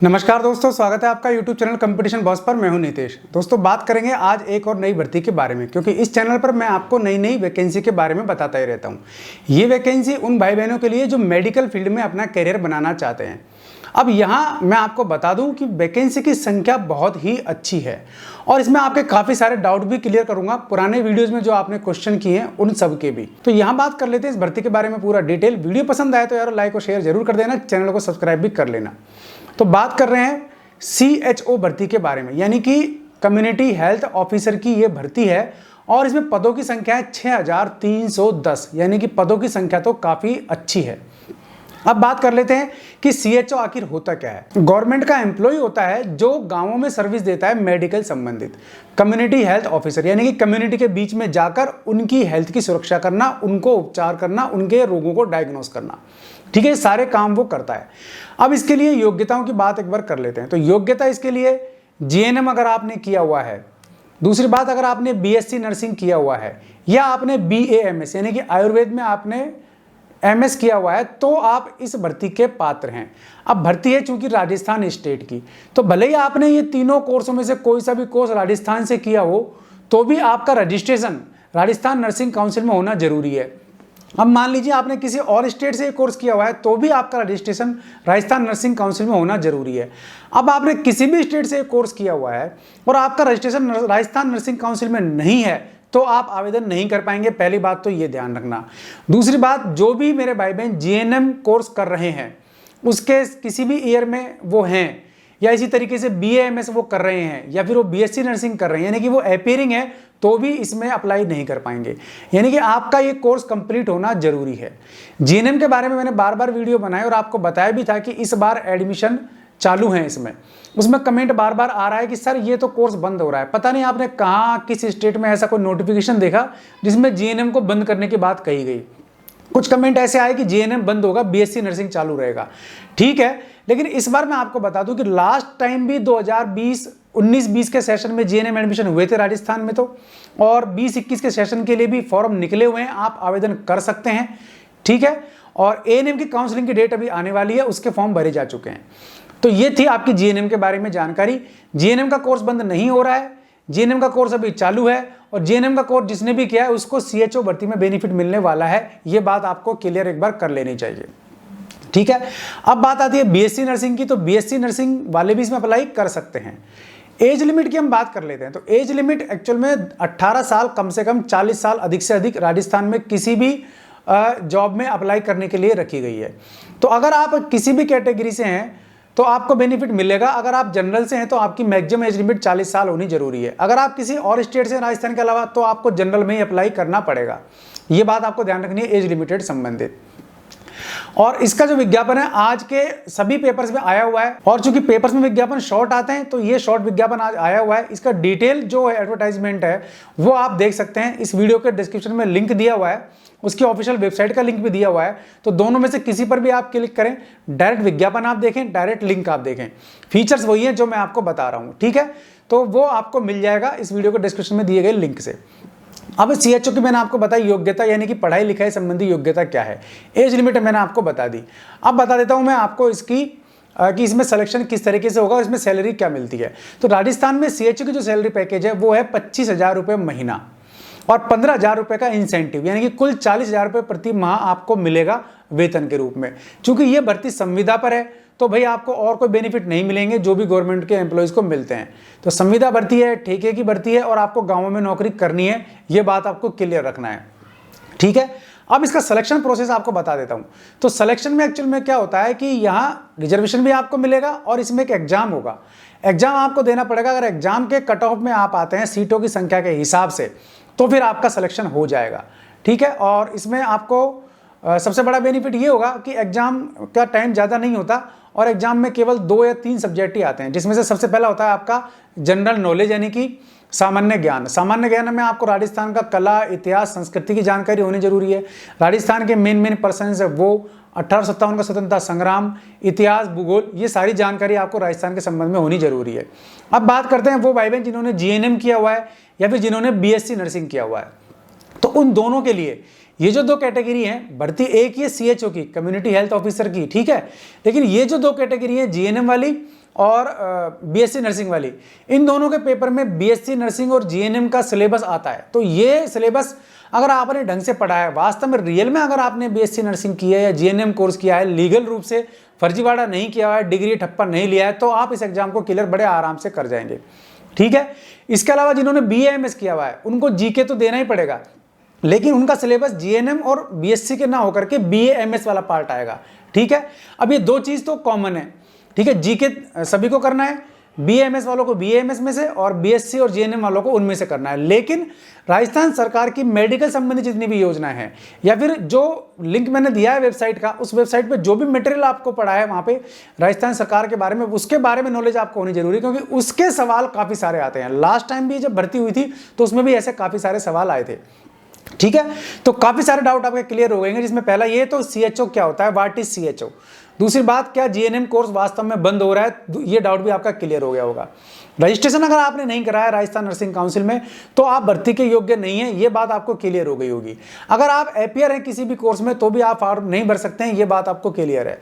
नमस्कार दोस्तों, स्वागत है आपका YouTube चैनल कंपटीशन बॉस पर। मैं हूं नितेश। दोस्तों, बात करेंगे आज एक और नई भर्ती के बारे में, क्योंकि इस चैनल पर मैं आपको नई नई वैकेंसी के बारे में बताता ही रहता हूं। ये वैकेंसी उन भाई बहनों के लिए जो मेडिकल फील्ड में अपना करियर बनाना चाहते हैं। अब यहाँ मैं आपको बता दूं कि वैकेंसी की संख्या बहुत ही अच्छी है और इसमें आपके काफ़ी सारे डाउट भी क्लियर करूंगा, पुराने वीडियोज़ में जो आपने क्वेश्चन किए हैं उन सब के भी। तो यहाँ बात कर लेते हैं इस भर्ती के बारे में पूरा डिटेल। वीडियो पसंद आए तो यार लाइक और शेयर जरूर कर देना, चैनल को सब्सक्राइब भी कर लेना। तो बात कर रहे हैं CHO भर्ती के बारे में, यानी कि कम्युनिटी हेल्थ ऑफिसर की ये भर्ती है और इसमें पदों की संख्या है 6310, यानी कि पदों की संख्या तो काफ़ी अच्छी है। अब बात कर लेते हैं कि CHO आखिर होता क्या है। गवर्नमेंट का एम्प्लॉय होता है जो गांवों में सर्विस देता है मेडिकल संबंधित। कम्युनिटी हेल्थ ऑफिसर यानी कि कम्युनिटी के बीच में जाकर उनकी हेल्थ की सुरक्षा करना, उनको उपचार करना, उनके रोगों को डायग्नोस करना, ठीक है, सारे काम वो करता है। अब इसके लिए योग्यताओं की बात एक बार कर लेते हैं। तो योग्यता इसके लिए GNM अगर आपने किया हुआ है, दूसरी बात अगर आपने BSc नर्सिंग किया हुआ है या आपने BAMS यानी कि आयुर्वेद में आपने MS किया हुआ है, तो आप इस भर्ती के पात्र हैं। अब भर्ती है चूंकि राजस्थान स्टेट की, तो भले ही आपने ये तीनों कोर्सों में से कोई सा भी कोर्स राजस्थान से किया हो तो भी आपका रजिस्ट्रेशन राजस्थान नर्सिंग काउंसिल में होना जरूरी है। अब मान लीजिए आपने किसी और स्टेट से कोर्स किया हुआ है तो भी आपका रजिस्ट्रेशन राजस्थान नर्सिंग काउंसिल में होना जरूरी है। अब आपने किसी भी स्टेट से कोर्स किया हुआ है और आपका रजिस्ट्रेशन राजस्थान नर्सिंग काउंसिल में नहीं है तो आप आवेदन नहीं कर पाएंगे। पहली बात तो ये ध्यान रखना। दूसरी बात, जो भी मेरे भाई बहन GNM कोर्स कर रहे हैं उसके किसी भी ईयर में वो हैं या इसी तरीके से BAMS वो कर रहे हैं या फिर वो BSc नर्सिंग कर रहे हैं, यानी कि वो अपीयरिंग है, तो भी इसमें अप्लाई नहीं कर पाएंगे। यानी कि आपका ये कोर्स कंप्लीट होना जरूरी है। GNM के बारे में मैंने बार बार वीडियो बनाए और आपको बताया भी था कि इस बार एडमिशन चालू है इसमें। उसमें कमेंट बार बार आ रहा है कि सर ये तो कोर्स बंद हो रहा है। पता नहीं आपने कहाँ किस स्टेट में ऐसा कोई नोटिफिकेशन देखा जिसमें GNM को बंद करने की बात कही गई। कुछ कमेंट ऐसे आए कि GNM बंद होगा, BSc नर्सिंग चालू रहेगा। ठीक है, लेकिन इस बार मैं आपको बता दूं कि लास्ट टाइम भी 2019-20 के सेशन में GNM एडमिशन हुए थे राजस्थान में, तो और 20-21 के सेशन के लिए भी फॉर्म निकले हुए हैं, आप आवेदन कर सकते हैं। ठीक है, और ANM की काउंसलिंग की डेट अभी आने वाली है, उसके फॉर्म भरे जा चुके हैं। तो ये थी आपकी GNM के बारे में जानकारी। GNM का कोर्स बंद नहीं हो रहा है, GNM का कोर्स अभी चालू है और GNM का कोर्स जिसने भी किया है उसको CHO भर्ती में बेनिफिट मिलने वाला है। ये बात आपको क्लियर एक बार कर लेनी चाहिए। ठीक है, अब बात आती है BSc नर्सिंग की। तो BSc नर्सिंग वाले भी इसमें अप्लाई कर सकते हैं। एज लिमिट की हम बात कर लेते हैं। तो एज लिमिट एक्चुअल में 18 साल, कम से कम 40 साल, अधिक से अधिक राजस्थान में किसी भी जॉब में अप्लाई करने के लिए रखी गई है। तो अगर आप किसी भी कैटेगरी से हैं तो आपको बेनिफिट मिलेगा। अगर आप जनरल से हैं तो आपकी मैक्सिमम एज लिमिट 40 साल होनी जरूरी है। अगर आप किसी और स्टेट से राजस्थान के अलावा तो आपको जनरल में ही अप्लाई करना पड़ेगा। ये बात आपको ध्यान रखनी है एज लिमिटेड संबंधित। और इसका जो विज्ञापन है आज के सभी पेपर्स में आया हुआ है, और चूंकि पेपर्स में विज्ञापन शॉर्ट आते हैं तो ये शॉर्ट विज्ञापन आज आया हुआ है। इसका डिटेल जो एडवर्टाइजमेंट है वो आप देख सकते हैं। इस वीडियो के डिस्क्रिप्शन में लिंक दिया हुआ है, उसकी ऑफिशियल वेबसाइट का लिंक भी दिया हुआ है। तो दोनों में से किसी पर भी आप क्लिक करें, डायरेक्ट विज्ञापन आप देखें, डायरेक्ट लिंक आप देखें। फीचर्स वही है जो मैं आपको बता रहा हूँ। ठीक है, तो वो आपको मिल जाएगा इस वीडियो के डिस्क्रिप्शन में दिए गए लिंक से। अब CHO की मैंने आपको बताई योग्यता, यानी कि पढ़ाई लिखाई संबंधी योग्यता क्या है। एज लिमिट मैंने आपको बता दी। अब बता देता हूं मैं आपको इसकी कि इसमें सिलेक्शन किस तरीके से होगा और इसमें सैलरी क्या मिलती है। तो राजस्थान में CHO की जो सैलरी पैकेज है वो है 25,000 रुपये महीना और 15,000 रुपये का इंसेंटिव, यानी कि कुल 40,000 रुपये प्रति माह आपको मिलेगा वेतन के रूप में। चूंकि ये भर्ती संविदा पर है तो भाई आपको और कोई बेनिफिट नहीं मिलेंगे जो भी गवर्नमेंट के एम्प्लॉयज़ को मिलते हैं। तो संविदा भर्ती है, ठेके की भर्ती है और आपको गाँवों में नौकरी करनी है, ये बात आपको क्लियर रखना है। ठीक है, अब इसका सिलेक्शन प्रोसेस आपको बता देता हूं। तो सिलेक्शन में एक्चुअल में क्या होता है कि यहाँ रिजर्वेशन भी आपको मिलेगा और इसमें एक एग्जाम होगा। एग्जाम आपको देना पड़ेगा। अगर एग्जाम के कट ऑफ में आप आते हैं सीटों की संख्या के हिसाब से तो फिर आपका सिलेक्शन हो जाएगा। ठीक है, और इसमें आपको सबसे बड़ा बेनिफिट ये होगा कि एग्जाम का टाइम ज़्यादा नहीं होता और एग्जाम में केवल 2 या 3 सब्जेक्ट ही आते हैं, जिसमें से सबसे पहला होता है आपका जनरल नॉलेज, यानी कि सामान्य ज्ञान। सामान्य ज्ञान में आपको राजस्थान का कला, इतिहास, संस्कृति की जानकारी होनी जरूरी है। राजस्थान के मेन पर्सन है वो 1857 का स्वतंत्रता संग्राम, इतिहास, भूगोल, ये सारी जानकारी आपको राजस्थान के संबंध में होनी जरूरी है। अब बात करते हैं वो भाई बहन जिन्होंने GNM किया हुआ है या फिर जिन्होंने BSc नर्सिंग किया हुआ है। तो उन दोनों के लिए ये जो 2 कैटेगरी हैं, भर्ती एक ही है CHO की, कम्युनिटी हेल्थ ऑफिसर की। ठीक है, लेकिन ये जो 2 कैटेगरी है GNM वाली और बीएससी नर्सिंग वाली, इन दोनों के पेपर में बीएससी नर्सिंग और जीएनएम का सिलेबस आता है। तो ये सिलेबस अगर आपने ढंग से पढ़ा है, वास्तव में रियल में अगर आपने बीएससी नर्सिंग किया है या जीएनएम कोर्स किया है, लीगल रूप से फर्जीवाड़ा नहीं किया है, डिग्री ठप्पा नहीं लिया है, तो आप इस एग्जाम को क्लियर बड़े आराम से कर जाएंगे। ठीक है। इसके अलावा जिन्होंने बीएएमएस किया हुआ है उनको जीके तो देना ही पड़ेगा, लेकिन उनका सिलेबस जीएनएम और बीएससी के ना होकर के बीएएमएस वाला पार्ट आएगा। ठीक है। अब ये दो चीज तो कॉमन है। ठीक है। जीके सभी को करना है, बीएएमएस वालों को बीएएमएस में से और बीएससी और जीएनएम वालों को उनमें से करना है। लेकिन राजस्थान सरकार की मेडिकल संबंधी जितनी भी योजना है या फिर जो लिंक मैंने दिया है वेबसाइट का, उस वेबसाइट पे जो भी मटेरियल आपको पढ़ा है वहां पे राजस्थान सरकार के बारे में, उसके बारे में नॉलेज आपको होनी जरूरी है, क्योंकि उसके सवाल काफी सारे आते हैं। लास्ट टाइम भी जब भर्ती हुई थी तो उसमें भी ऐसे काफी सारे सवाल आए थे। ठीक है। तो काफी सारे डाउट आपके क्लियर हो गए, जिसमें पहला ये तो सीएचओ क्या होता है, व्हाट इज सीएचओ। दूसरी बात, क्या जीएनएम कोर्स वास्तव में बंद हो रहा है, ये डाउट भी आपका क्लियर हो गया होगा। रजिस्ट्रेशन अगर आपने नहीं कराया राजस्थान नर्सिंग काउंसिल में तो आप भर्ती के योग्य नहीं है, ये बात आपको क्लियर हो गई होगी। अगर आप एपीआर हैं किसी भी कोर्स में तो भी आप फॉर्म नहीं भर सकते हैं, ये बात आपको क्लियर है।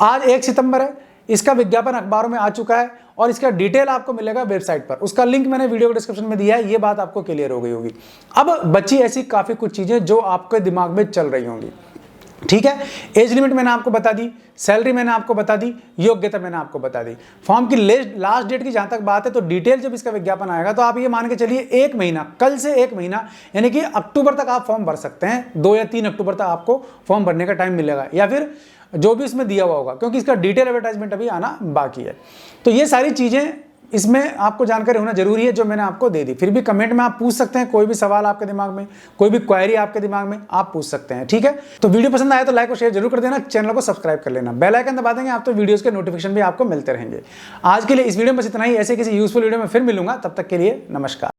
आज 1 सितंबर है, इसका विज्ञापन अखबारों में आ चुका है और इसका डिटेल आपको मिलेगा वेबसाइट पर, उसका लिंक मैंने वीडियो के डिस्क्रिप्शन में दिया है, ये बात आपको क्लियर हो गई होगी। अब बची ऐसी काफी कुछ चीजें जो आपके दिमाग में चल रही होंगी। ठीक है। एज लिमिट मैंने आपको बता दी, सैलरी मैंने आपको बता दी, योग्यता मैंने आपको बता दी। फॉर्म की लास्ट डेट की जहां तक बात है तो डिटेल जब इसका विज्ञापन आएगा तो आप ये मान के चलिए 1 महीना, कल से 1 महीना यानी कि अक्टूबर तक आप फॉर्म भर सकते हैं। 2 या 3 अक्टूबर तक आपको फॉर्म भरने का टाइम मिलेगा, या फिर जो भी इसमें दिया हुआ होगा, क्योंकि इसका डिटेल एडवर्टाइजमेंट अभी आना बाकी है। तो ये सारी चीजें इसमें आपको जानकारी होना जरूरी है जो मैंने आपको दे दी। फिर भी कमेंट में आप पूछ सकते हैं, कोई भी सवाल आपके दिमाग में, कोई भी क्वेरी आपके दिमाग में आप पूछ सकते हैं। ठीक है। तो वीडियो पसंद आया तो लाइक और शेयर जरूर कर देना, चैनल को सब्सक्राइब कर लेना, बेल आइकन दबा देंगे आप तो वीडियोस के नोटिफिकेशन भी आपको मिलते रहेंगे। आज के लिए इस वीडियो में बस इतना ही, ऐसे किसी यूजफुल वीडियो में फिर मिलूंगा, तब तक के लिए नमस्कार।